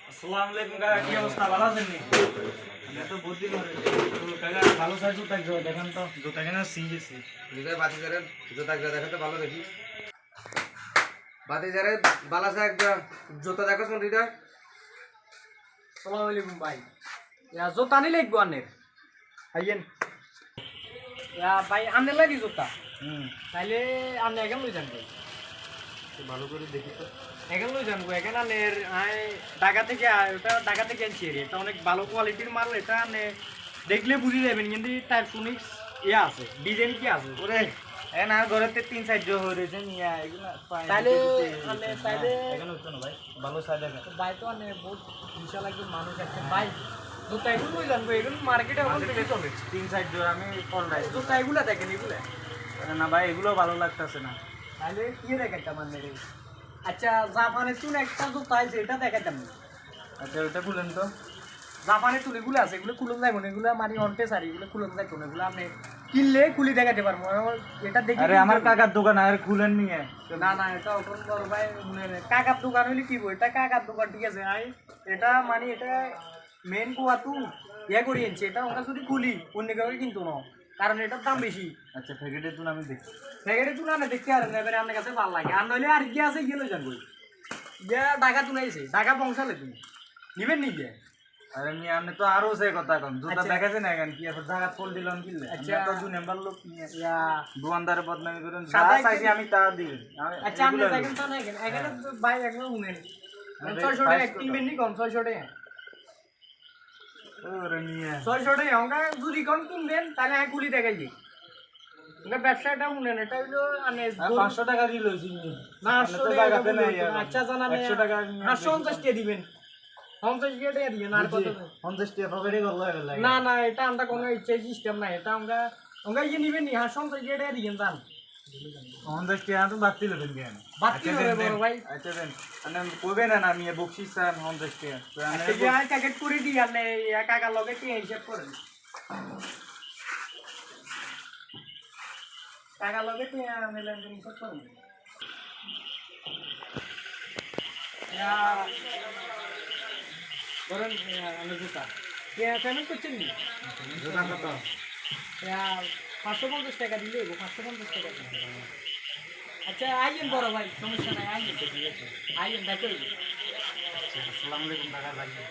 আসসালামু আলাইকুম কাকা, কি অবস্থা? ভালো আছেন নি? আমি তো বহুত দিন ধরে তো কাকা ভালো সাইজ জুতা দেখেন তো, জুতা কেনা সিরিয়াসি হৃদয় বাতিজারের জুতা দেখাতে ভালো দেখি। বাতিজারের বালাসা একটা জুতা দেখো শুন হৃদয়। আসসালামু আলাইকুম ভাই। জোতা নিলে একটু আনের আইয়েন ভাই আনলে লাগি জোতা তাইলে আনে এখন লই যান ভালো করে দেখি তো। এখন লই যান এখন আনের ঢাকা থেকে ওটা ঢাকা থেকে আনছি এটা অনেক ভালো কোয়ালিটির মাল। এটা আনে দেখলে বুঝে যাবেন, কিন্তু তার ফোনিক্স ইয়ে আছে, ডিজাইন কি আছে ওরে এখন আর ঘরেতে 3-4 জো হয়ে রয়েছে নিয়া এগুলা তাইলে আনে তাইলে এখন হচ্ছে না ভাই, ভালো সাইজ দেখেন। ভাই তো আনে বহুত বিশাল একজন মানুষ আছে ভাই। জুতা এগুলো লই যান এগুলো মার্কেটে এখন বেশি চলে। 3-4 জো আমি ফল রাই জুতা এগুলা দেখেন এগুলা না ভাই, এগুলো ভালো লাগতেছে না। তাহলে কি দেখাইতাম মানে রে? আচ্ছা জাপানের চুন একটা জুতা আছে এটা দেখাইতাম না। আচ্ছা ওটা খুলেন তো। জাপানের চুন এগুলো আছে, এগুলো খুলন যাইব না, এগুলো মানে অন্টে সারি, এগুলো খুলন যাইব না, এগুলো আপনি কিনলে খুলি দেখাতে পারবো। এটা দেখি আরে আমার কাকার দোকান আর খুলেন নিয়ে। না না এটা অটন বড় ভাই কাকার দোকান হইলে কি বই, এটা কাকার দোকান ঠিক আছে। এটা মানে এটা মেন কুয়া তু ইয়ে করি আনছি, এটা ওটা যদি খুলি অন্য কেউ কিন্তু না, কারণ এটার দাম বেশি। আচ্ছা প্যাকেটের তুন আমি দেখি। প্যাকেটে তুলে আনে দেখতে আর এবারে আপনার কাছে ভালো লাগে, আর নইলে আর গিয়ে আছে গেলে যান বই গিয়া ঢাকা তুলাইছে, ঢাকা পৌঁছালে তুমি নিবেন নি গিয়ে। আরে মি আপনি তো আরো সে কথা কম জুতা আচ্ছা। দেখাছেন না কেন কি আছে জায়গা ফল দিলাম কিনলে। আচ্ছা। আচ্ছা তো 2 নাম্বার লোক নিয়ে ইয়া দোকানদারের বদনামি করেন, যা সাদা চাইছি আমি তা দিই। আচ্ছা আপনি দেখেন তো না এখানে এখানে তো ভাই একদম শুনেন 600 টাকা কিনবেন নি কম 600 টাকা ওরে নিয়ে 600 টাকা আমরা যদি কোন কিনবেন তাহলে আমি কুলি দেখাই দিই। আমরা ব্যবসাটা শুনেন, এটা হইলো মানে 500 টাকা দিল হইছি না 800 টাকা আচ্ছা জানা 100 টাকা 850 টাকা দিবেন, 50 টাকা দিবেন আর কত 50 টাকা পকেটে গল্লা গেল। না না এটা আমরা কোনো ইচ্ছা সিস্টেম নাই, এটা আমরা আমরা ইয়ে নিবেন নি 850 টাকা দিবেন জান 50 টাকা তো বাতি লবেন কেন? বাতি হবে বড় ভাই। আচ্ছা দেন আমি কইবে না আমি বকশিস চান 50 টাকা তো আমি আচ্ছা যে প্যাকেট করে দিই আলে কাকা লগে কি হিসাব করেন, কাকা লগে কি আমি লেনদেন হিসাব করেন। ধরেন আমি জুতা পেমেন্ট করছেন নি দোকান কত? 550 টাকা দিলে 550 টাকা আচ্ছা আইয়েন বড় ভাই, সমস্যা নাই আইয়েন, আইয়েন দেখো। আসসালামু আলাইকুম টাকা লাগবে।